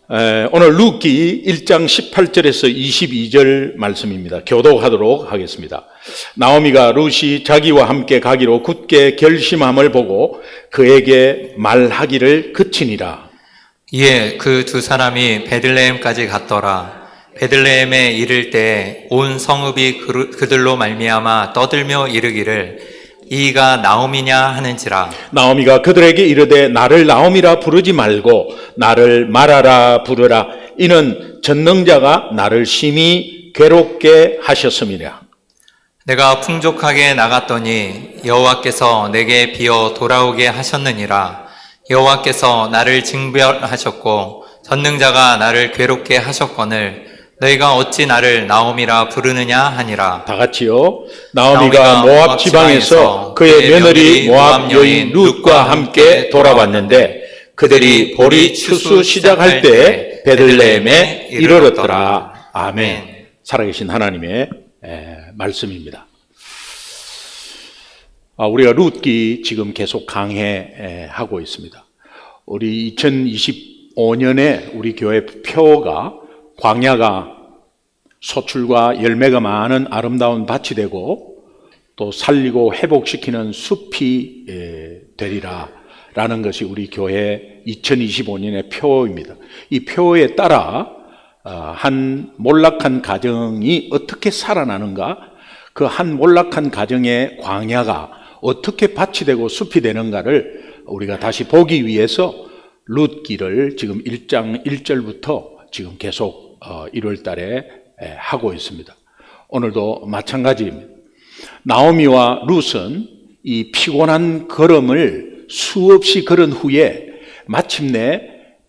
오늘 룻기 1장 18절에서 22절 말씀입니다. 교독하도록 하겠습니다. 나오미가 룻이 자기와 함께 가기로 굳게 결심함을 보고 그에게 말하기를 그치니라. 이에 그 두 사람이 베들레헴까지 갔더라. 베들레헴에 이를 때 온 성읍이 그들로 말미암아 떠들며 이르기를 이가 나오미냐 하는지라. 나오미가 그들에게 이르되 나를 나오미라 부르지 말고 나를 마라라 부르라. 이는 전능자가 나를 심히 괴롭게 하셨음이라. 내가 풍족하게 나갔더니 여호와께서 내게 비어 돌아오게 하셨느니라. 여호와께서 나를 징벌하셨고 전능자가 나를 괴롭게 하셨거늘 너희가 어찌 나를 나오미라 부르느냐 하니라. 다 같이요. 나오미가 모압 지방에서 그의 며느리 모압 여인 룻과 함께 돌아왔는데 그들이 보리 추수 시작할 때 베들레헴에 이르렀더라. 아멘. 살아계신 하나님의 말씀입니다. 우리가 룻기 지금 계속 강해하고 있습니다. 우리 2025년에 우리 교회 표가 광야가 소출과 열매가 많은 아름다운 밭이 되고 또 살리고 회복시키는 숲이 되리라 라는 것이 우리 교회 2025년의 표입니다. 이 표에 따라 한 몰락한 가정이 어떻게 살아나는가, 그 한 몰락한 가정의 광야가 어떻게 밭이 되고 숲이 되는가를 우리가 다시 보기 위해서 룻기를 지금 1장 1절부터 지금 계속 1월 달에 하고 있습니다. 오늘도 마찬가지입니다. 나오미와 룻은 이 피곤한 걸음을 수없이 걸은 후에 마침내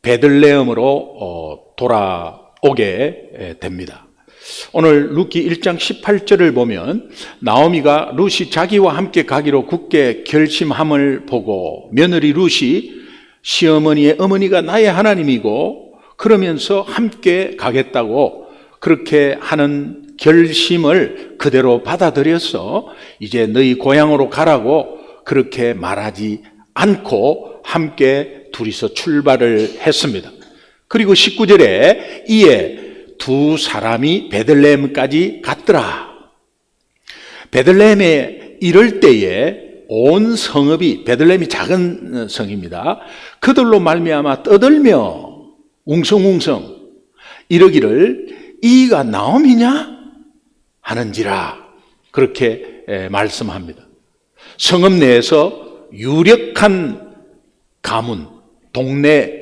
베들레헴으로 돌아오게 됩니다. 오늘 룻기 1장 18절을 보면 나오미가 룻이 자기와 함께 가기로 굳게 결심함을 보고 며느리 룻이 시어머니의 어머니가 나의 하나님이고 그러면서 함께 가겠다고 그렇게 하는 결심을 그대로 받아들여서 이제 너희 고향으로 가라고 그렇게 말하지 않고 함께 둘이서 출발을 했습니다. 그리고 19절에 이에 두 사람이 베들레헴까지 갔더라. 베들레헴에 이를 때에 온 성읍이, 베들레헴이 작은 성입니다, 그들로 말미암아 떠들며 웅성웅성 이러기를 이가 나오미냐 하는지라. 그렇게 말씀합니다. 성읍 내에서 유력한 가문, 동네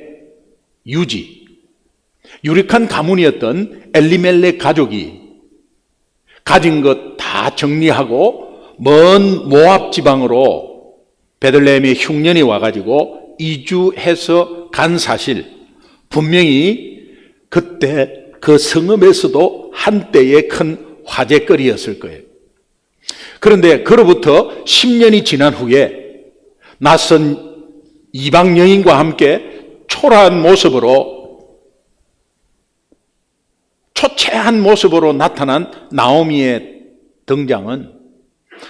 유지, 유력한 가문이었던 엘리멜렉 가족이 가진 것 다 정리하고 먼 모압 지방으로 베들레헴의 흉년이 와가지고 이주해서 간 사실, 분명히 그때 그 성읍에서도 한때의 큰 화제거리였을 거예요. 그런데 그로부터 10년이 지난 후에 낯선 이방 여인과 함께 초라한 모습으로, 초췌한 모습으로 나타난 나오미의 등장은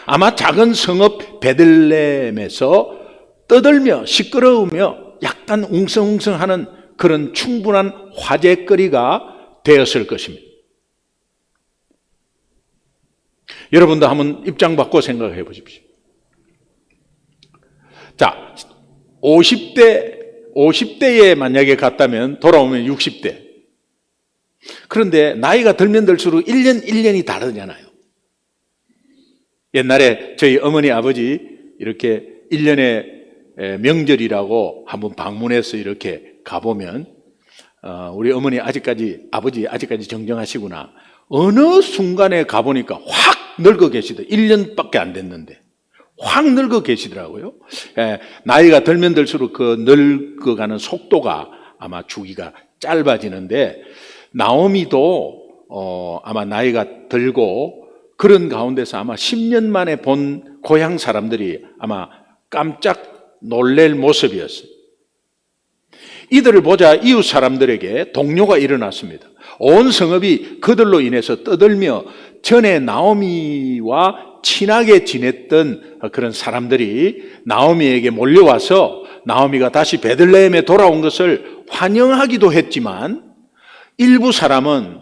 아마 작은 성읍 베들레헴에서 떠들며 시끄러우며 약간 웅성웅성하는 그런 충분한 화제거리가 되었을 것입니다. 여러분도 한번 입장 바꿔 생각해 보십시오. 자, 50대에 만약에 갔다면 돌아오면 60대. 그런데 나이가 들면 들수록 1년이 다르잖아요. 옛날에 저희 어머니 아버지 이렇게 1년에 명절이라고 한번 방문해서 이렇게 가보면 우리 어머니 아버지 아직까지 정정하시구나. 어느 순간에 가보니까 확 늙어 계시더. 1년밖에 안 됐는데 확 늙어 계시더라고요. 나이가 들면 들수록 그 늙어가는 속도가 아마 주기가 짧아지는데 나오미도 아마 나이가 들고 그런 가운데서 아마 10년 만에 본 고향 사람들이 아마 깜짝 놀랄 모습이었어요. 이들을 보자 이웃 사람들에게 동요가 일어났습니다. 온 성읍이 그들로 인해서 떠들며 전에 나오미와 친하게 지냈던 그런 사람들이 나오미에게 몰려와서 나오미가 다시 베들레헴에 돌아온 것을 환영하기도 했지만 일부 사람은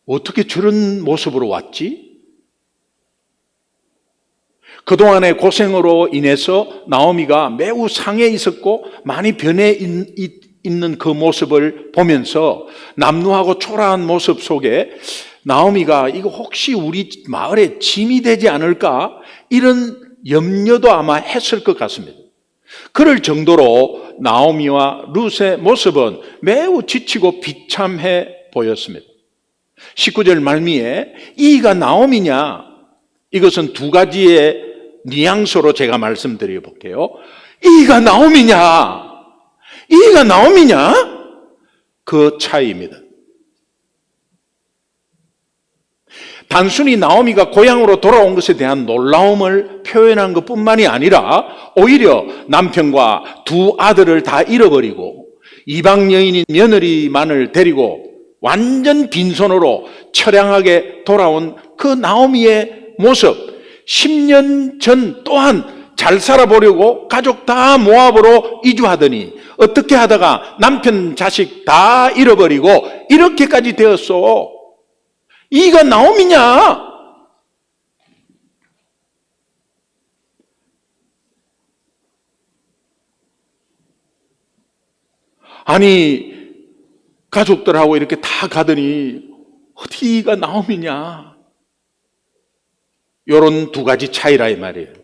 어떻게 저런 모습으로 왔지? 그동안의 고생으로 인해서 나오미가 매우 상해 있었고 많이 변해 있는 그 모습을 보면서 남루하고 초라한 모습 속에 나오미가 이거 혹시 우리 마을에 짐이 되지 않을까? 이런 염려도 아마 했을 것 같습니다. 그럴 정도로 나오미와 룻의 모습은 매우 지치고 비참해 보였습니다. 19절 말미에 이가 나오미냐? 이것은 두 가지의 뉘앙스로 제가 말씀드려 볼게요. 이가 나오미냐? 이가 나오미냐? 그 차이입니다. 단순히 나오미가 고향으로 돌아온 것에 대한 놀라움을 표현한 것뿐만이 아니라 오히려 남편과 두 아들을 다 잃어버리고 이방 여인인 며느리만을 데리고 완전 빈손으로 처량하게 돌아온 그 나오미의 모습, 10년 전 또한 잘 살아보려고 가족 다 모압으로 이주하더니 어떻게 하다가 남편 자식 다 잃어버리고 이렇게까지 되었어. 이가 나오미냐? 아니 가족들하고 이렇게 다 가더니 어디가 나오미냐? 요런 두 가지 차이라 이 말이에요.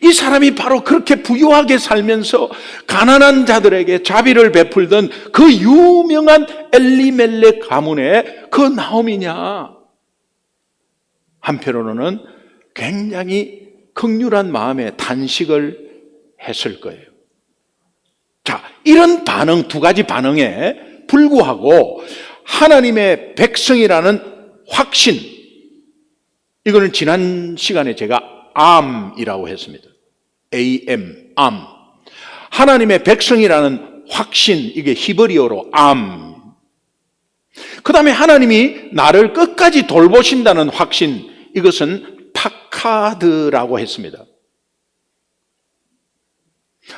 이 사람이 바로 그렇게 부유하게 살면서 가난한 자들에게 자비를 베풀던 그 유명한 엘리멜렉 가문의 그 나오미냐? 한편으로는 굉장히 극률한 마음에 단식을 했을 거예요. 자, 이런 반응, 두 가지 반응에 불구하고 하나님의 백성이라는 확신, 이거는 지난 시간에 제가 암이라고 했습니다. AM, 암. 하나님의 백성이라는 확신, 이게 히브리어로 암. 그 다음에 하나님이 나를 끝까지 돌보신다는 확신, 이것은 파카드라고 했습니다.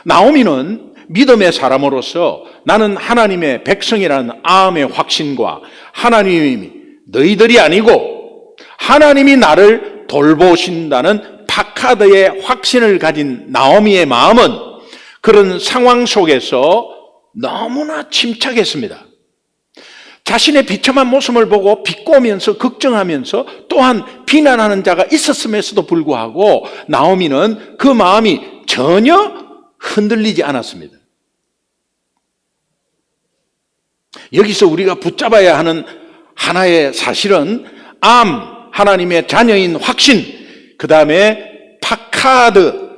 나오미는 믿음의 사람으로서 나는 하나님의 백성이라는 암의 확신과 하나님이 너희들이 아니고 하나님이 나를 돌보신다는 파카드의 확신을 가진 나오미의 마음은 그런 상황 속에서 너무나 침착했습니다. 자신의 비참한 모습을 보고 비꼬면서 걱정하면서 또한 비난하는 자가 있었음에도 불구하고 나오미는 그 마음이 전혀 흔들리지 않았습니다. 여기서 우리가 붙잡아야 하는 하나의 사실은 암, 하나님의 자녀인 확신, 그 다음에 파카드,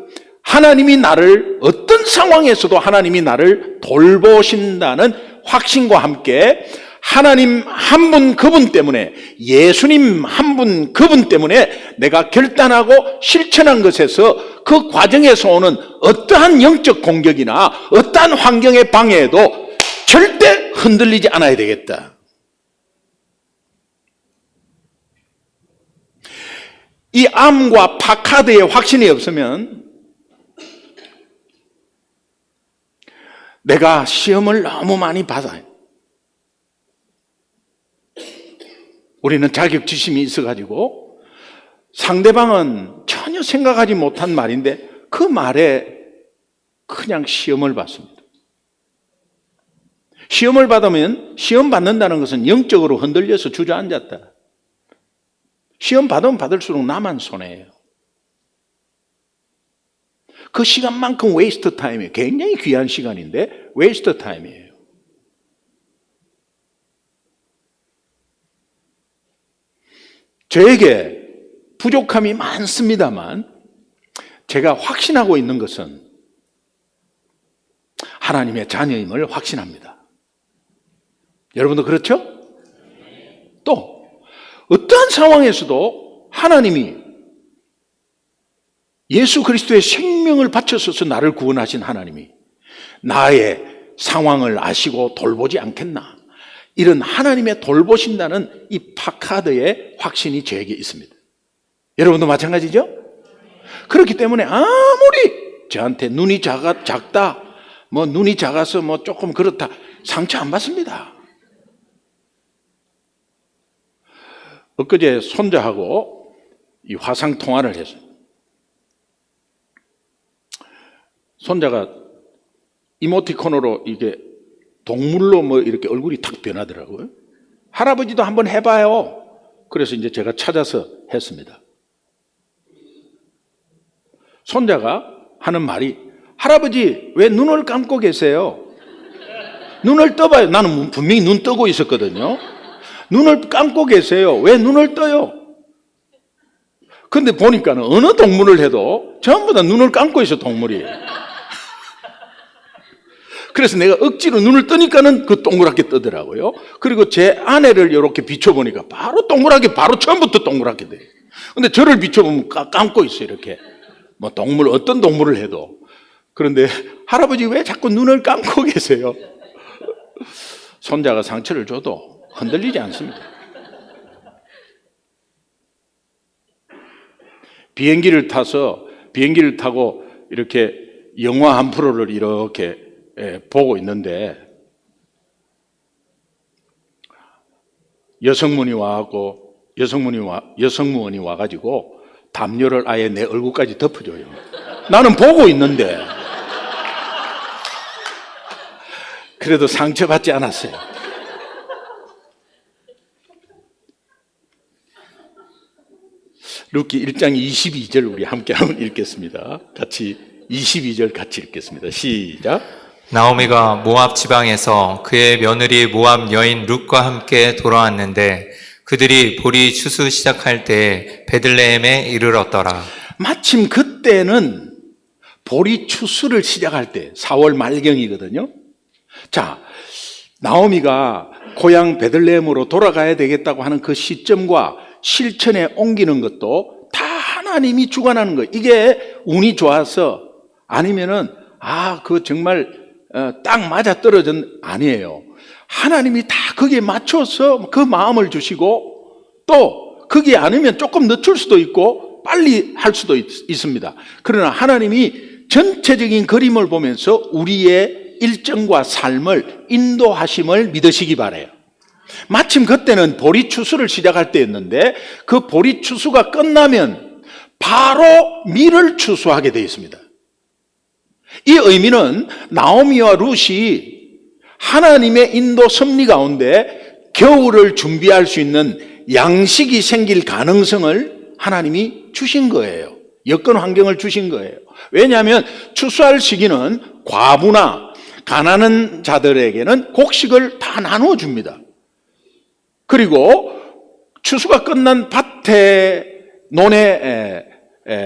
하나님이 나를 어떤 상황에서도 하나님이 나를 돌보신다는 확신과 함께 하나님 한 분 그분 때문에, 예수님 한 분 그분 때문에 내가 결단하고 실천한 것에서 그 과정에서 오는 어떠한 영적 공격이나 어떠한 환경의 방해에도 절대 흔들리지 않아야 되겠다. 이 암과 파카드의 확신이 없으면 내가 시험을 너무 많이 받아요. 우리는 자격지심이 있어가지고 상대방은 전혀 생각하지 못한 말인데 그 말에 그냥 시험을 받습니다. 시험을 받으면 시험 받는다는 것은 영적으로 흔들려서 주저앉았다. 시험 받으면 받을수록 나만 손해예요. 그 시간만큼 웨이스트 타임이에요. 굉장히 귀한 시간인데 웨이스트 타임이에요. 저에게 부족함이 많습니다만 제가 확신하고 있는 것은 하나님의 자녀임을 확신합니다. 여러분도 그렇죠? 또 어떠한 상황에서도 하나님이 예수 그리스도의 생명을 바쳐서 나를 구원하신 하나님이 나의 상황을 아시고 돌보지 않겠나, 이런 하나님의 돌보신다는 이 파카드의 확신이 저에게 있습니다. 여러분도 마찬가지죠? 그렇기 때문에 아무리 저한테 눈이 작다, 뭐 눈이 작아서 뭐 조금 그렇다, 상처 안 받습니다. 엊그제 손자하고 이 화상 통화를 했어요. 손자가 이모티콘으로 이게 동물로 뭐 이렇게 얼굴이 탁 변하더라고요. 할아버지도 한번 해봐요. 그래서 이제 제가 찾아서 했습니다. 손자가 하는 말이, 할아버지 왜 눈을 감고 계세요? 눈을 떠봐요. 나는 분명히 눈 뜨고 있었거든요. 눈을 감고 계세요. 왜 눈을 떠요? 근데 보니까는 어느 동물을 해도 전부 다 눈을 감고 있어, 동물이. 그래서 내가 억지로 눈을 뜨니까는 그 동그랗게 뜨더라고요. 그리고 제 아내를 이렇게 비춰보니까 바로 동그랗게, 바로 처음부터 동그랗게 돼. 근데 저를 비춰보면 감고 있어요, 이렇게. 뭐 동물, 어떤 동물을 해도. 그런데 할아버지 왜 자꾸 눈을 감고 계세요? 손자가 상처를 줘도 흔들리지 않습니다. 비행기를 타고 이렇게 영화 한 프로를 이렇게 보고 있는데 여성분이 와가지고 담요를 아예 내 얼굴까지 덮어줘요. 나는 보고 있는데. 그래도 상처받지 않았어요. 룻기 1장 22절 우리 함께 한번 읽겠습니다. 같이 22절 같이 읽겠습니다. 시작. 나오미가 모압 지방에서 그의 며느리 모압 여인 룻과 함께 돌아왔는데 그들이 보리 추수 시작할 때에 베들레헴에 이르렀더라. 마침 그때는 보리 추수를 시작할 때 4월 말경이거든요. 자, 나오미가 고향 베들레헴으로 돌아가야 되겠다고 하는 그 시점과 실천에 옮기는 것도 다 하나님이 주관하는 거예요. 이게 운이 좋아서 아니면은 그 정말 딱 맞아 떨어진 아니에요. 하나님이 다 거기에 맞춰서 그 마음을 주시고 또 거기에 아니면 조금 늦출 수도 있고 빨리 할 수도 있습니다. 그러나 하나님이 전체적인 그림을 보면서 우리의 일정과 삶을 인도하심을 믿으시기 바라요. 마침 그때는 보리 추수를 시작할 때였는데 그 보리 추수가 끝나면 바로 밀을 추수하게 되어 있습니다. 이 의미는 나오미와 룻이 하나님의 인도 섭리 가운데 겨울을 준비할 수 있는 양식이 생길 가능성을 하나님이 주신 거예요. 여건 환경을 주신 거예요. 왜냐하면 추수할 시기는 과부나 가난한 자들에게는 곡식을 다 나누어 줍니다. 그리고 추수가 끝난 밭에 논에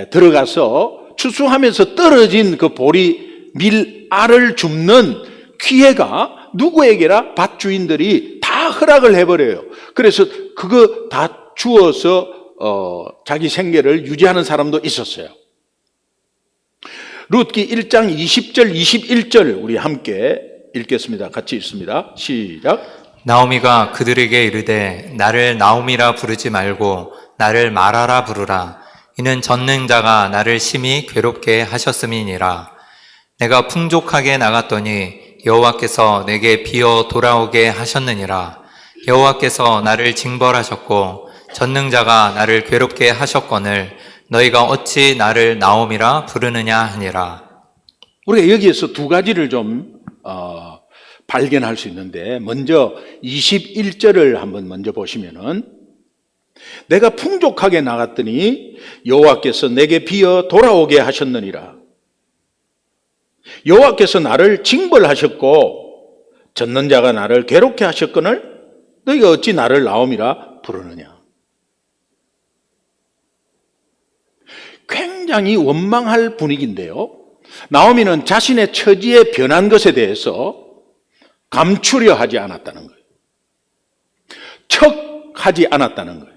들어가서 추수하면서 떨어진 그 보리 밀알을 줍는 기회가 누구에게나 밭 주인들이 다 허락을 해버려요. 그래서 그거 다 주어서 자기 생계를 유지하는 사람도 있었어요. 룻기 1장 20절 21절 우리 함께 읽겠습니다. 같이 읽습니다. 시작. 나오미가 그들에게 이르되 나를 나오미라 부르지 말고 나를 마라라 부르라. 이는 전능자가 나를 심히 괴롭게 하셨음이니라. 내가 풍족하게 나갔더니 여호와께서 내게 비어 돌아오게 하셨느니라. 여호와께서 나를 징벌하셨고 전능자가 나를 괴롭게 하셨거늘 너희가 어찌 나를 나오미라 부르느냐 하니라. 우리가 여기에서 두 가지를 좀 발견할 수 있는데 먼저 21절을 한번 먼저 보시면은 내가 풍족하게 나갔더니 여호와께서 내게 비어 돌아오게 하셨느니라. 여호와께서 나를 징벌하셨고 젖는 자가 나를 괴롭게 하셨거늘 너희가 어찌 나를 나오미라 부르느냐. 굉장히 원망할 분위기인데요. 나오미는 자신의 처지에 변한 것에 대해서 감추려 하지 않았다는 거예요. 척하지 않았다는 거예요.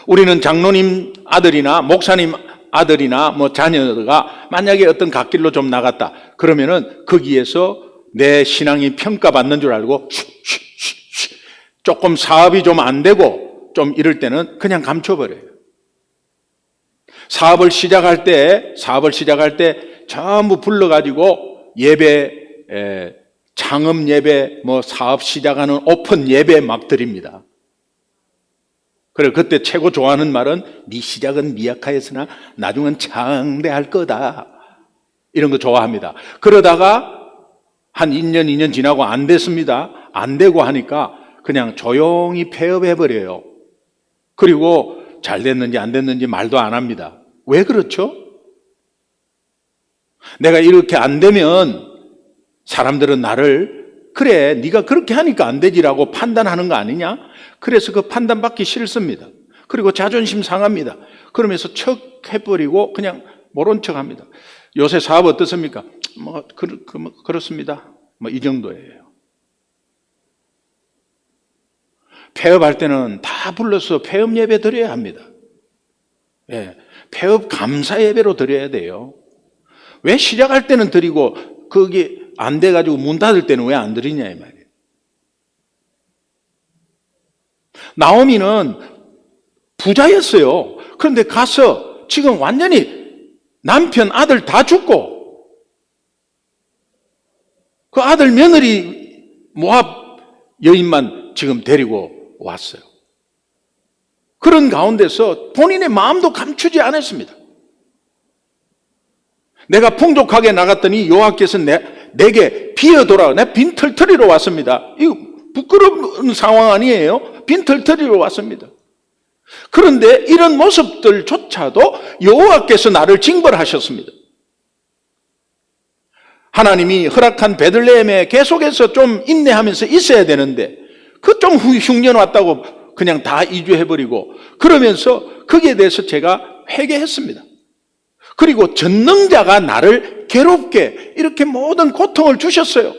우리는 장로님 아들이나 목사님 아들이나 뭐 자녀가 만약에 어떤 갓길로 좀 나갔다 그러면은 거기에서 내 신앙이 평가받는 줄 알고 조금 사업이 좀 안 되고 좀 이럴 때는 그냥 감춰버려요. 사업을 시작할 때 전부 불러가지고 예배, 창업 예배, 사업 시작하는 오픈 예배 막 드립니다. 그래, 그때 최고 좋아하는 말은 네 시작은 미약하였으나 나중은 창대할 거다. 이런 거 좋아합니다. 그러다가 한 1년, 2년 지나고 안 됐습니다. 안 되고 하니까 그냥 조용히 폐업해버려요. 그리고 잘 됐는지 안 됐는지 말도 안 합니다. 왜 그렇죠? 내가 이렇게 안 되면 사람들은 나를 그래, 네가 그렇게 하니까 안 되지라고 판단하는 거 아니냐? 그래서 그 판단받기 싫습니다. 그리고 자존심 상합니다. 그러면서 척 해버리고 그냥 모른 척 합니다. 요새 사업 어떻습니까? 그렇습니다. 이 정도예요. 폐업할 때는 다 불러서 폐업 예배 드려야 합니다. 예, 폐업 감사 예배로 드려야 돼요. 왜 시작할 때는 드리고 그게 안 돼가지고 문 닫을 때는 왜 안 드리냐 이 말이에요. 나오미는 부자였어요. 그런데 가서 지금 완전히 남편 아들 다 죽고 그 아들 며느리 모압 여인만 지금 데리고 왔어요. 그런 가운데서 본인의 마음도 감추지 않았습니다. 내가 풍족하게 나갔더니 여호와께서 내게 비어돌아 내 빈털터리로 왔습니다. 이거 부끄러운 상황 아니에요? 빈털터리로 왔습니다. 그런데 이런 모습들조차도 여호와께서 나를 징벌하셨습니다. 하나님이 허락한 베들레헴에 계속해서 좀 인내하면서 있어야 되는데 그 좀 흉년 왔다고 그냥 다 이주해버리고 그러면서 거기에 대해서 제가 회개했습니다. 그리고 전능자가 나를 괴롭게 이렇게 모든 고통을 주셨어요.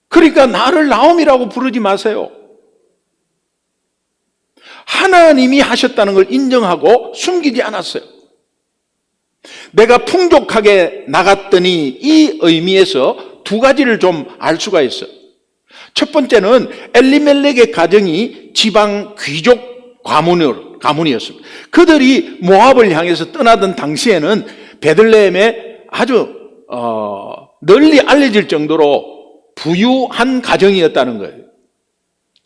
그러니까 나를 나옴이라고 부르지 마세요. 하나님이 하셨다는 걸 인정하고 숨기지 않았어요. 내가 풍족하게 나갔더니 이 의미에서 두 가지를 좀 알 수가 있어요. 첫 번째는 엘리멜렉의 가정이 지방 귀족 가문이었습니다. 그들이 모압을 향해서 떠나던 당시에는 베들레헴에 아주 널리 알려질 정도로 부유한 가정이었다는 거예요.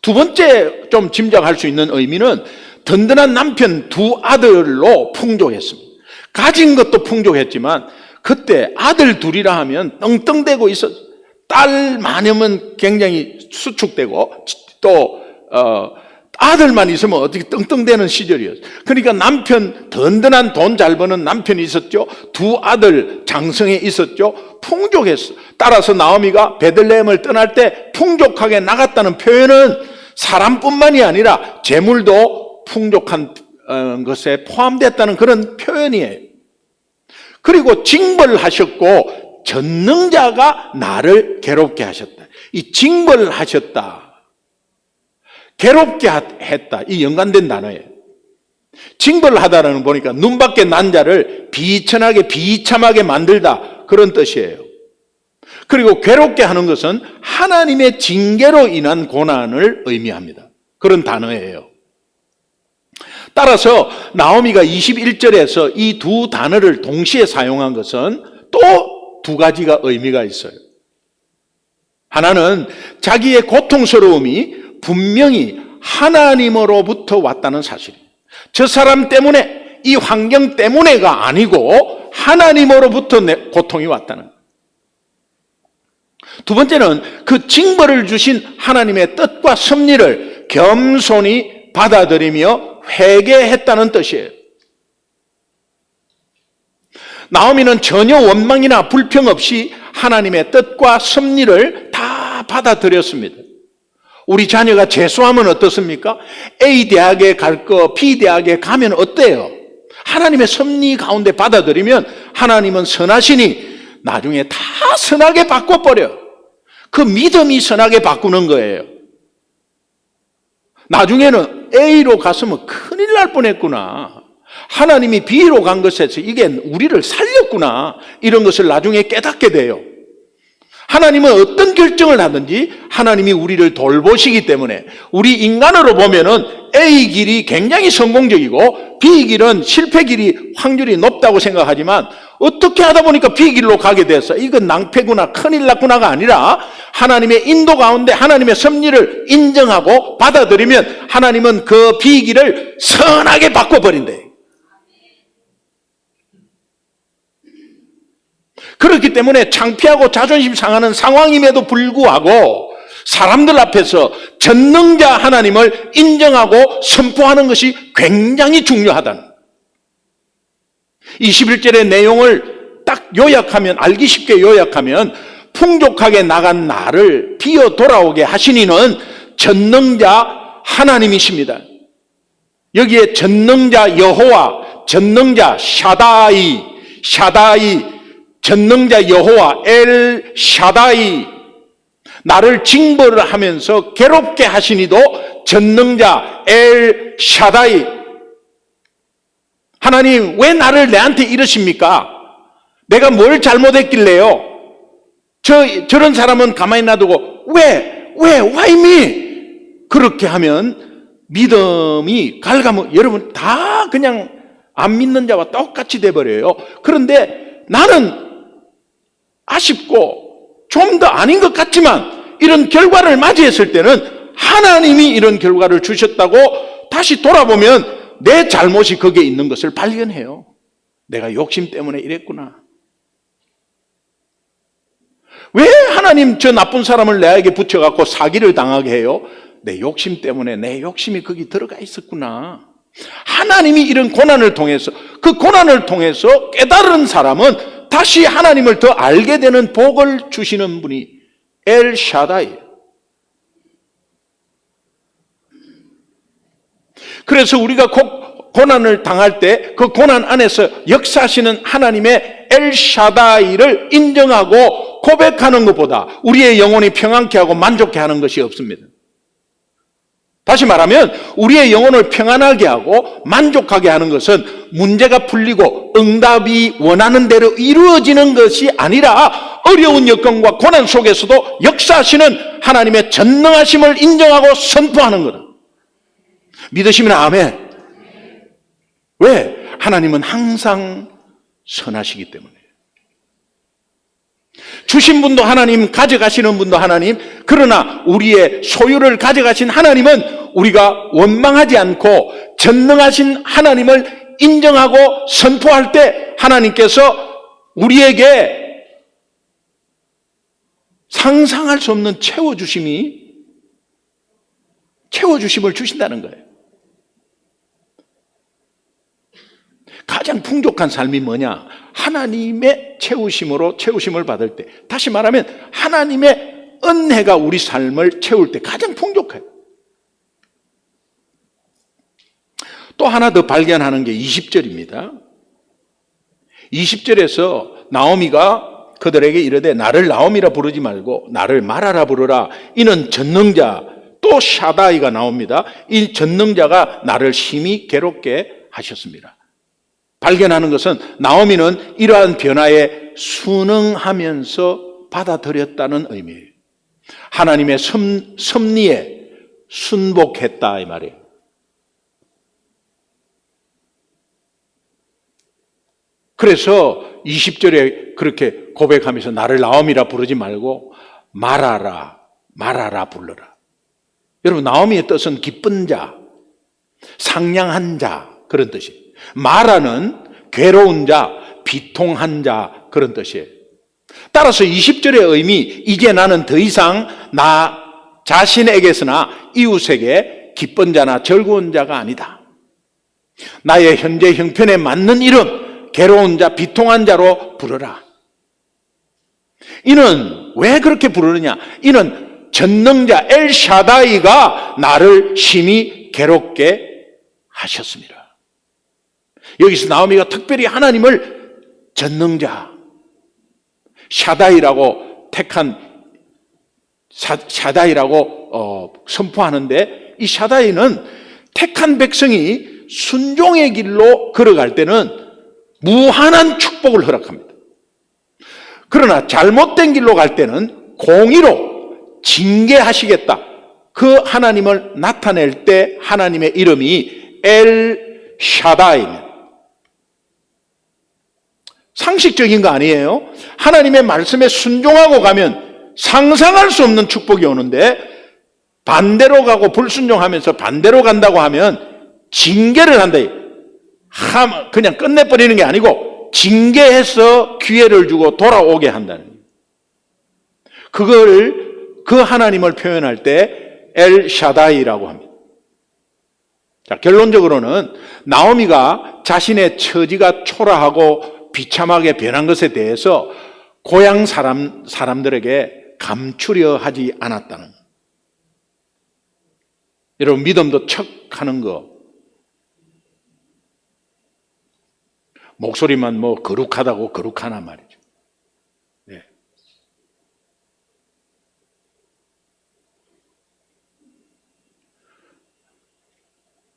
두 번째 좀 짐작할 수 있는 의미는 든든한 남편 두 아들로 풍족했습니다. 가진 것도 풍족했지만 그때 아들 둘이라 하면 떵떵대고 있었어요. 딸 많으면 굉장히 수축되고 또 아들만 있으면 어떻게 떵떵대는 시절이었어요. 그러니까 남편 든든한 돈 잘 버는 남편이 있었죠. 두 아들 장성에 있었죠. 풍족했어. 따라서 나오미가 베들레헴을 떠날 때 풍족하게 나갔다는 표현은 사람뿐만이 아니라 재물도 풍족한 것에 포함됐다는 그런 표현이에요. 그리고 징벌하셨고 전능자가 나를 괴롭게 하셨다. 이 징벌하셨다. 괴롭게 했다. 이 연관된 단어예요. 징벌하다라는 보니까 눈밖에 난 자를 비천하게 비참하게 만들다. 그런 뜻이에요. 그리고 괴롭게 하는 것은 하나님의 징계로 인한 고난을 의미합니다. 그런 단어예요. 따라서 나오미가 21절에서 이 두 단어를 동시에 사용한 것은 또 두 가지가 의미가 있어요. 하나는 자기의 고통스러움이 분명히 하나님으로부터 왔다는 사실이에요. 저 사람 때문에, 이 환경 때문에가 아니고 하나님으로부터 내 고통이 왔다는 거예요. 두 번째는 그 징벌을 주신 하나님의 뜻과 섭리를 겸손히 받아들이며 회개했다는 뜻이에요. 나오미는 전혀 원망이나 불평 없이 하나님의 뜻과 섭리를 다 받아들였습니다. 우리 자녀가 재수하면 어떻습니까? A 대학에 갈 거 B 대학에 가면 어때요? 하나님의 섭리 가운데 받아들이면 하나님은 선하시니 나중에 다 선하게 바꿔버려요. 그 믿음이 선하게 바꾸는 거예요. 나중에는 A로 갔으면 큰일 날 뻔했구나. 하나님이 B로 간 것에서 이게 우리를 살렸구나. 이런 것을 나중에 깨닫게 돼요. 하나님은 어떤 결정을 하든지 하나님이 우리를 돌보시기 때문에 우리 인간으로 보면은 A 길이 굉장히 성공적이고 B 길은 실패 길이 확률이 높다고 생각하지만 어떻게 하다 보니까 B 길로 가게 됐어. 이건 낭패구나, 큰일 났구나가 아니라 하나님의 인도 가운데 하나님의 섭리를 인정하고 받아들이면 하나님은 그 B 길을 선하게 바꿔버린대. 그렇기 때문에 창피하고 자존심 상하는 상황임에도 불구하고 사람들 앞에서 전능자 하나님을 인정하고 선포하는 것이 굉장히 중요하다는 거예요. 21절의 내용을 딱 요약하면, 알기 쉽게 요약하면, 풍족하게 나간 나를 비어 돌아오게 하신 이는 전능자 하나님이십니다. 여기에 전능자 여호와, 전능자 샤다이, 전능자 여호와 엘 샤다이, 나를 징벌을 하면서 괴롭게 하시니도 전능자 엘 샤다이. 하나님, 왜 나를 내한테 이러십니까? 내가 뭘 잘못했길래요? 저런 사람은 가만히 놔두고 why me? 그렇게 하면 믿음이 여러분 다 그냥 안 믿는 자와 똑같이 돼버려요. 그런데 나는 아쉽고 좀 더 아닌 것 같지만 이런 결과를 맞이했을 때는 하나님이 이런 결과를 주셨다고 다시 돌아보면 내 잘못이 거기에 있는 것을 발견해요. 내가 욕심 때문에 이랬구나. 왜 하나님 저 나쁜 사람을 내에게 붙여갖고 사기를 당하게 해요? 내 욕심 때문에 내 욕심이 거기 들어가 있었구나. 하나님이 이런 고난을 통해서, 그 고난을 통해서 깨달은 사람은 다시 하나님을 더 알게 되는 복을 주시는 분이 엘 샤다이. 그래서 우리가 고난을 당할 때 그 고난 안에서 역사하시는 하나님의 엘 샤다이를 인정하고 고백하는 것보다 우리의 영혼이 평안케 하고 만족케 하는 것이 없습니다. 다시 말하면 우리의 영혼을 평안하게 하고 만족하게 하는 것은 문제가 풀리고 응답이 원하는 대로 이루어지는 것이 아니라 어려운 여건과 고난 속에서도 역사하시는 하나님의 전능하심을 인정하고 선포하는 거다. 믿으시면 아멘. 왜? 하나님은 항상 선하시기 때문에. 주신 분도 하나님, 가져가시는 분도 하나님. 그러나 우리의 소유를 가져가신 하나님은 우리가 원망하지 않고 전능하신 하나님을 인정하고 선포할 때 하나님께서 우리에게 상상할 수 없는 채워주심을 주신다는 거예요. 가장 풍족한 삶이 뭐냐? 하나님의 채우심을 받을 때, 다시 말하면 하나님의 은혜가 우리 삶을 채울 때 가장 풍족해요. 또 하나 더 발견하는 게 20절입니다. 20절에서 나오미가 그들에게 이르되 나를 나오미라 부르지 말고 나를 마라라 부르라. 이는 전능자, 또 샤다이가 나옵니다. 이 전능자가 나를 심히 괴롭게 하셨습니다. 발견하는 것은 나오미는 이러한 변화에 순응하면서 받아들였다는 의미예요. 하나님의 섭리에 순복했다 이 말이에요. 그래서 20절에 그렇게 고백하면서 나를 나오미라 부르지 말고 마라라 불러라. 여러분, 나오미의 뜻은 기쁜 자, 상냥한 자 그런 뜻이에요. 마라는 괴로운 자, 비통한 자 그런 뜻이에요. 따라서 20절의 의미, 이제 나는 더 이상 나 자신에게서나 이웃에게 기쁜 자나 즐거운 자가 아니다. 나의 현재 형편에 맞는 이름, 괴로운 자, 비통한 자로 부르라. 이는 왜 그렇게 부르느냐? 이는 전능자 엘 샤다이가 나를 심히 괴롭게 하셨습니다. 여기서 나오미가 특별히 하나님을 전능자, 샤다이라고 선포하는데, 이 샤다이는 택한 백성이 순종의 길로 걸어갈 때는 무한한 축복을 허락합니다. 그러나 잘못된 길로 갈 때는 공의로 징계하시겠다, 그 하나님을 나타낼 때 하나님의 이름이 엘 샤다이입니다. 상식적인 거 아니에요. 하나님의 말씀에 순종하고 가면 상상할 수 없는 축복이 오는데, 반대로 가고 불순종하면서 반대로 간다고 하면 징계를 한다. 그냥 끝내버리는 게 아니고 징계해서 기회를 주고 돌아오게 한다는 거예요. 그 하나님을 표현할 때 엘 샤다이라고 합니다. 자, 결론적으로는 나오미가 자신의 처지가 초라하고 비참하게 변한 것에 대해서 고향 사람들에게 감추려 하지 않았다는 거예요. 여러분, 믿음도 척하는 거, 목소리만 뭐 거룩하다고 거룩하나 말이죠. 네.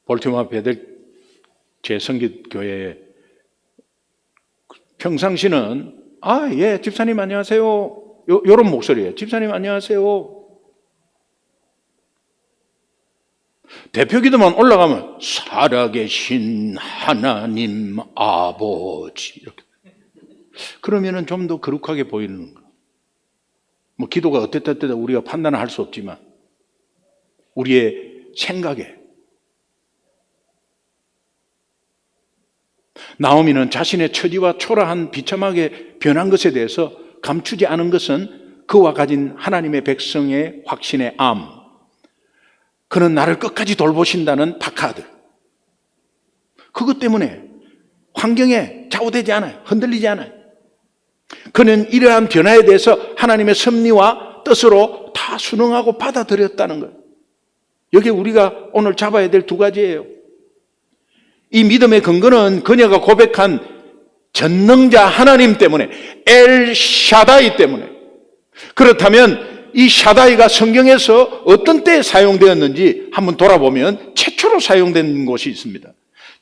볼티모어 베들 제성기교회 평상시는 예, 집사님 안녕하세요. 요런 목소리예요. 집사님 안녕하세요. 대표기도만 올라가면 살아계신 하나님 아버지 이렇게. 그러면은 좀 더 거룩하게 보이는 거. 뭐 기도가 어땠다 우리가 판단을 할 수 없지만 우리의 생각에 나오미는 자신의 처지와 초라한 비참하게 변한 것에 대해서 감추지 않은 것은 그와 가진 하나님의 백성의 확신의 암, 그는 나를 끝까지 돌보신다는 파카드, 그것 때문에 환경에 좌우되지 않아요. 흔들리지 않아요. 그는 이러한 변화에 대해서 하나님의 섭리와 뜻으로 다 순응하고 받아들였다는 거예요. 여기 우리가 오늘 잡아야 될 두 가지예요. 이 믿음의 근거는 그녀가 고백한 전능자 하나님 때문에, 엘 샤다이 때문에. 그렇다면 이 샤다이가 성경에서 어떤 때에 사용되었는지 한번 돌아보면 최초로 사용된 곳이 있습니다.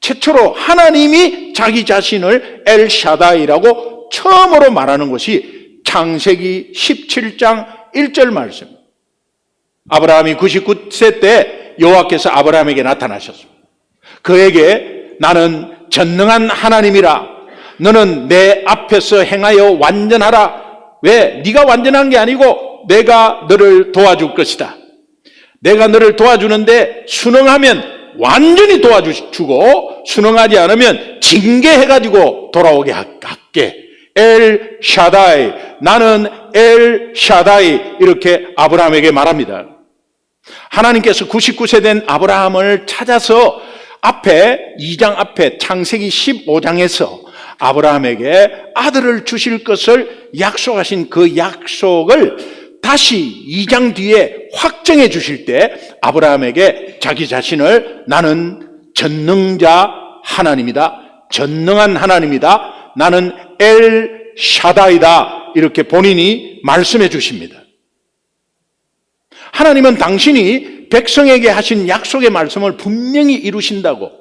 최초로 하나님이 자기 자신을 엘 샤다이라고 처음으로 말하는 것이 창세기 17장 1절 말씀. 아브라함이 99세 때 여호와께서 아브라함에게 나타나셨습니다. 그에게 나는 전능한 하나님이라, 너는 내 앞에서 행하여 완전하라. 왜? 네가 완전한 게 아니고 내가 너를 도와줄 것이다. 내가 너를 도와주는데 순응하면 완전히 도와주고 순응하지 않으면 징계해가지고 돌아오게 할게. 엘 샤다이, 나는 엘 샤다이, 이렇게 아브라함에게 말합니다. 하나님께서 99세 된 아브라함을 찾아서 2장 앞에 창세기 15장에서 아브라함에게 아들을 주실 것을 약속하신 그 약속을 다시 2장 뒤에 확정해 주실 때 아브라함에게 자기 자신을 나는 전능자 하나님이다, 전능한 하나님이다, 나는 엘 샤다이다, 이렇게 본인이 말씀해 주십니다. 하나님은 당신이 백성에게 하신 약속의 말씀을 분명히 이루신다고,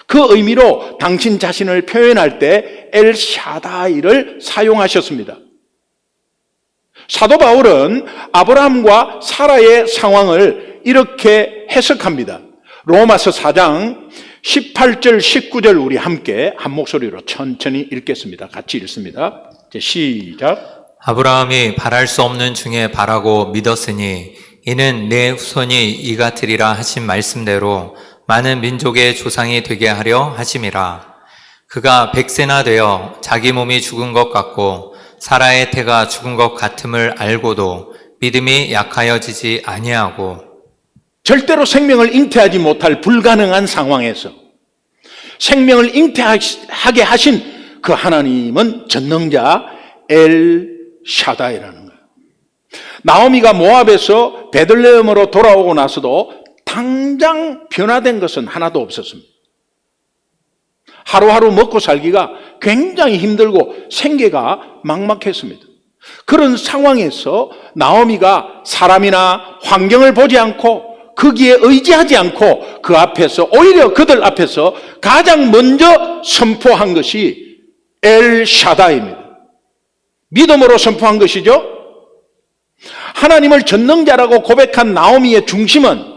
그 의미로 당신 자신을 표현할 때 엘 샤다이를 사용하셨습니다. 사도 바울은 아브라함과 사라의 상황을 이렇게 해석합니다. 로마서 4장 18절 19절 우리 함께 한 목소리로 천천히 읽겠습니다. 같이 읽습니다. 시작. 아브라함이 바랄 수 없는 중에 바라고 믿었으니 이는 내 후손이 이 같으리라 하신 말씀대로 많은 민족의 조상이 되게 하려 하심이라. 그가 100세나 되어 자기 몸이 죽은 것 같고 사라의 태가 죽은 것 같음을 알고도 믿음이 약하여지지 아니하고, 절대로 생명을 잉태하지 못할 불가능한 상황에서 생명을 잉태하게 하신 그 하나님은 전능자 엘 샤다이라는 거예요. 나오미가 모압에서 베들레헴으로 돌아오고 나서도 당장 변화된 것은 하나도 없었습니다. 하루하루 먹고 살기가 굉장히 힘들고 생계가 막막했습니다. 그런 상황에서 나오미가 사람이나 환경을 보지 않고 거기에 의지하지 않고 그 앞에서, 오히려 그들 앞에서 가장 먼저 선포한 것이 엘 샤다이입니다. 믿음으로 선포한 것이죠. 하나님을 전능자라고 고백한 나오미의 중심은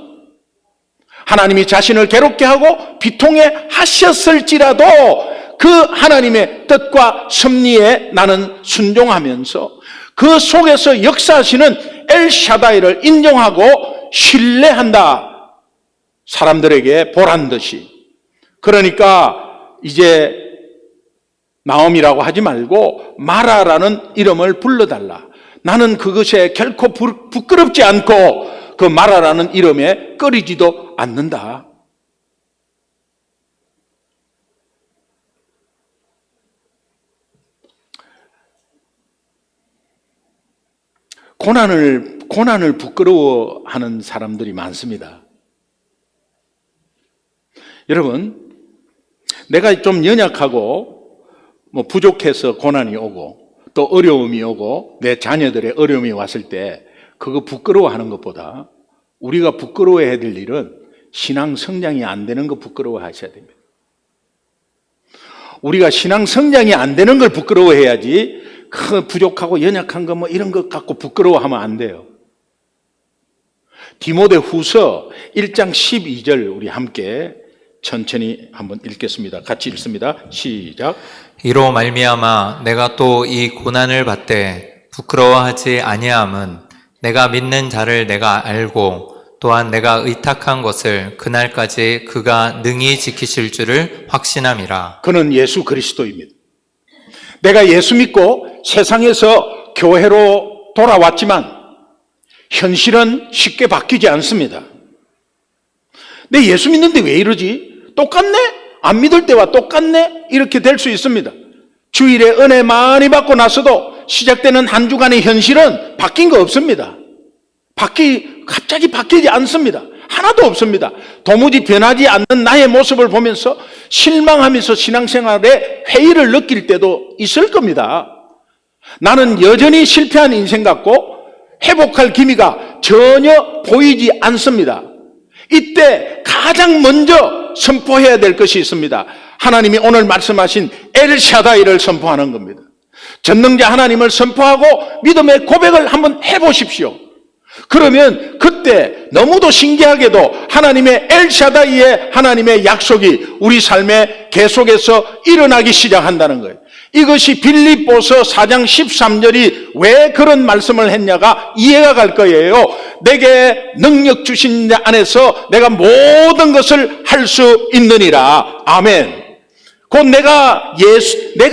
하나님이 자신을 괴롭게 하고 비통해 하셨을지라도 그 하나님의 뜻과 섭리에 나는 순종하면서 그 속에서 역사하시는 엘샤다이를 인정하고 신뢰한다. 사람들에게 보란 듯이. 그러니까 이제 나오미라고 하지 말고 마라라는 이름을 불러달라. 나는 그것에 결코 부끄럽지 않고 그 마라라는 이름에 꺼리지도 않는다. 고난을 부끄러워하는 사람들이 많습니다. 여러분, 내가 좀 연약하고 부족해서 고난이 오고 또 어려움이 오고 내 자녀들의 어려움이 왔을 때 그거 부끄러워하는 것보다 우리가 부끄러워해야 될 일은 신앙 성장이 안 되는 거 부끄러워하셔야 됩니다. 우리가 신앙 성장이 안 되는 걸 부끄러워해야지 그 부족하고 연약한 거 이런 것 갖고 부끄러워하면 안 돼요. 디모데 후서 1장 12절 우리 함께 천천히 한번 읽겠습니다. 같이 읽습니다. 시작. 이로 말미암아 내가 또 이 고난을 받되 부끄러워하지 아니함은 내가 믿는 자를 내가 알고 또한 내가 의탁한 것을 그날까지 그가 능히 지키실 줄을 확신함이라. 그는 예수 그리스도입니다. 내가 예수 믿고 세상에서 교회로 돌아왔지만 현실은 쉽게 바뀌지 않습니다. 내 예수 믿는데 왜 이러지? 똑같네? 안 믿을 때와 똑같네? 이렇게 될 수 있습니다. 주일에 은혜 많이 받고 나서도 시작되는 한 주간의 현실은 바뀐 거 없습니다. 갑자기 바뀌지 않습니다. 하나도 없습니다. 도무지 변하지 않는 나의 모습을 보면서 실망하면서 신앙생활에 회의를 느낄 때도 있을 겁니다. 나는 여전히 실패한 인생 같고 회복할 기미가 전혀 보이지 않습니다. 이때 가장 먼저 선포해야 될 것이 있습니다. 하나님이 오늘 말씀하신 엘샤다이를 선포하는 겁니다. 전능자 하나님을 선포하고 믿음의 고백을 한번 해보십시오. 그러면 그때 너무도 신기하게도 하나님의 엘샤다이의 하나님의 약속이 우리 삶에 계속해서 일어나기 시작한다는 거예요. 이것이 빌립보서 4장 13절이 왜 그런 말씀을 했냐가 이해가 갈 거예요. 내게 능력 주신 자 안에서 내가 모든 것을 할 수 있느니라. 아멘. 곧 내가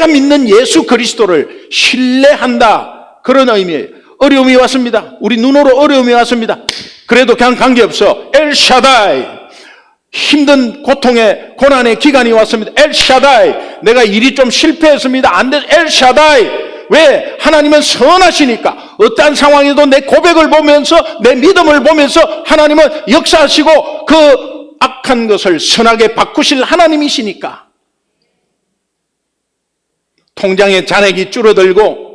믿는 예수 그리스도를 신뢰한다. 그런 의미예요. 어려움이 왔습니다. 우리 눈으로 어려움이 왔습니다. 그래도 그냥 관계없어. 엘샤다이. 힘든 고통의 고난의 기간이 왔습니다. 엘샤다이. 내가 일이 좀 실패했습니다. 안 돼. 엘샤다이. 왜? 하나님은 선하시니까 어떠한 상황에도 내 고백을 보면서 내 믿음을 보면서 하나님은 역사하시고 그 악한 것을 선하게 바꾸실 하나님이시니까. 통장의 잔액이 줄어들고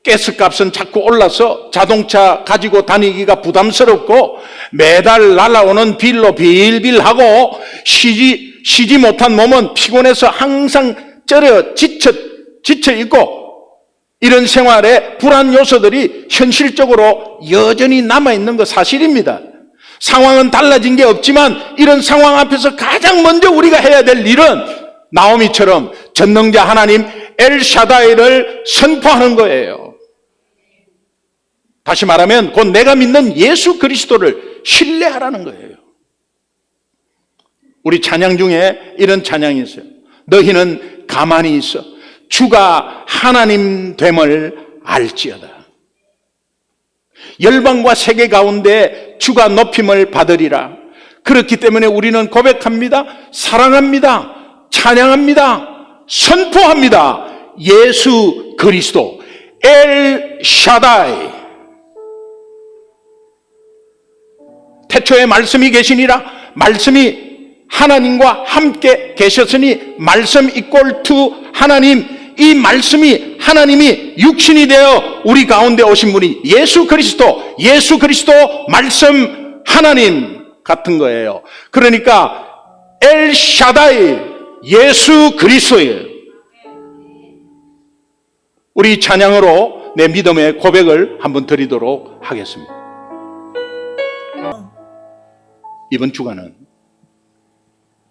가스값은 자꾸 올라서 자동차 가지고 다니기가 부담스럽고 매달 날아오는 빌로 빌빌하고 쉬지 못한 몸은 피곤해서 항상 지쳐 있고 이런 생활에 불안 요소들이 현실적으로 여전히 남아있는 것 사실입니다. 상황은 달라진 게 없지만 이런 상황 앞에서 가장 먼저 우리가 해야 될 일은 나오미처럼 전능자 하나님 엘샤다이를 선포하는 거예요. 다시 말하면 곧 내가 믿는 예수 그리스도를 신뢰하라는 거예요. 우리 찬양 중에 이런 찬양이 있어요. 너희는 가만히 있어 주가 하나님 됨을 알지어다. 열방과 세계 가운데 주가 높임을 받으리라. 그렇기 때문에 우리는 고백합니다. 사랑합니다. 찬양합니다. 선포합니다. 예수 그리스도 엘샤다이. 태초에 말씀이 계시니라. 말씀이 하나님과 함께 계셨으니 말씀 이퀄 투 하나님. 이 말씀이 하나님이 육신이 되어 우리 가운데 오신 분이 예수 그리스도 말씀 하나님 같은 거예요. 그러니까 엘샤다이 예수 그리스도예요. 우리 찬양으로 내 믿음의 고백을 한번 드리도록 하겠습니다. 이번 주간은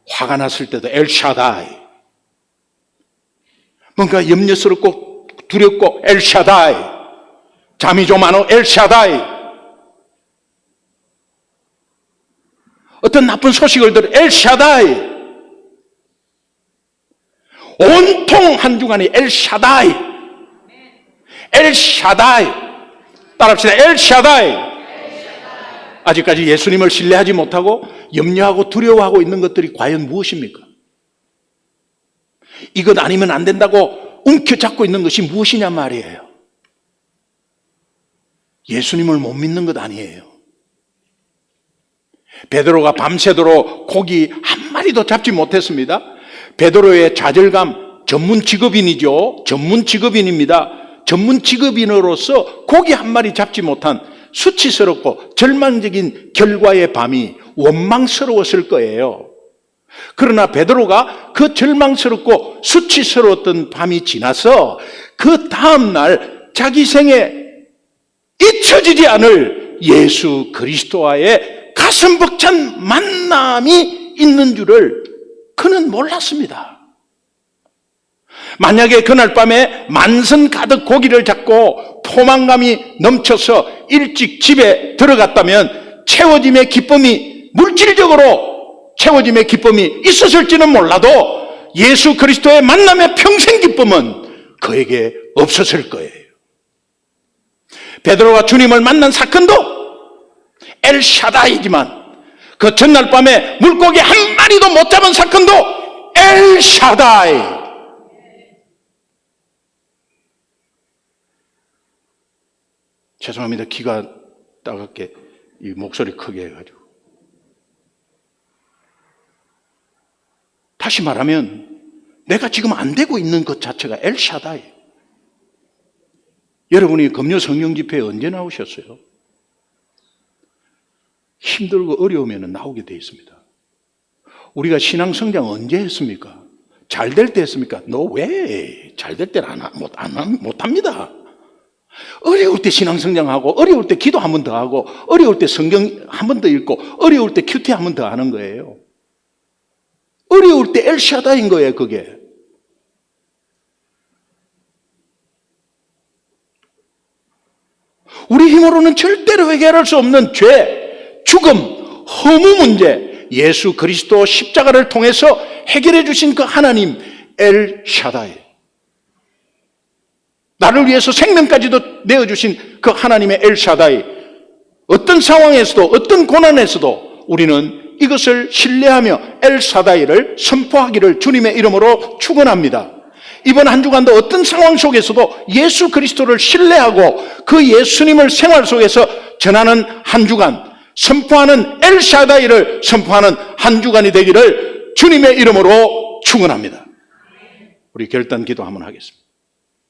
화가 났을 때도 엘샤다이, 뭔가 염려스럽고 두렵고 엘샤다이, 잠이 좀 안 오 엘샤다이, 어떤 나쁜 소식을 들어 엘샤다이, 온통 한 주간이 엘샤다이, 엘샤다이, 따라합시다. 엘샤다이. 아직까지 예수님을 신뢰하지 못하고 염려하고 두려워하고 있는 것들이 과연 무엇입니까? 이것 아니면 안 된다고 움켜잡고 있는 것이 무엇이냐 말이에요. 예수님을 못 믿는 것 아니에요. 베드로가 밤새도록 고기 한 마리도 잡지 못했습니다. 베드로의 좌절감, 전문 직업인이죠. 전문 직업인입니다. 전문 직업인으로서 고기 한 마리 잡지 못한 수치스럽고 절망적인 결과의 밤이 원망스러웠을 거예요. 그러나 베드로가 그 절망스럽고 수치스러웠던 밤이 지나서 그 다음날 자기 생에 잊혀지지 않을 예수 그리스도와의 가슴 벅찬 만남이 있는 줄을 그는 몰랐습니다. 만약에 그날 밤에 만선 가득 고기를 잡고 포만감이 넘쳐서 일찍 집에 들어갔다면 채워짐의 기쁨이, 물질적으로 채워짐의 기쁨이 있었을지는 몰라도 예수 그리스도의 만남의 평생 기쁨은 그에게 없었을 거예요. 베드로가 주님을 만난 사건도 엘샤다이지만 그 전날 밤에 물고기 한 마리도 못 잡은 사건도 엘샤다이. 죄송합니다. 키가 따갑게 이 목소리 크게 해가지고. 다시 말하면 내가 지금 안 되고 있는 것 자체가 엘샤다이. 여러분이 금요 성령 집회에 언제 나오셨어요? 힘들고 어려우면 나오게 돼 있습니다. 우리가 신앙 성장 언제 했습니까? 잘 될 때 했습니까? 너 왜? 잘 될 때는 못합니다. 어려울 때 신앙 성장하고, 어려울 때 기도 한 번 더 하고, 어려울 때 성경 한 번 더 읽고, 어려울 때 큐티 한 번 더 하는 거예요. 어려울 때 엘샤다인 거예요, 그게. 우리 힘으로는 절대로 해결할 수 없는 죄, 죽음, 허무 문제, 예수 그리스도 십자가를 통해서 해결해 주신 그 하나님 엘샤다이, 나를 위해서 생명까지도 내어주신 그 하나님의 엘샤다이, 어떤 상황에서도 어떤 고난에서도 우리는 이것을 신뢰하며 엘샤다이를 선포하기를 주님의 이름으로 축원합니다. 이번 한 주간도 어떤 상황 속에서도 예수 그리스도를 신뢰하고 그 예수님을 생활 속에서 전하는 한 주간, 선포하는 엘샤다이를 선포하는 한 주간이 되기를 주님의 이름으로 축원합니다. 우리 결단 기도 한번 하겠습니다.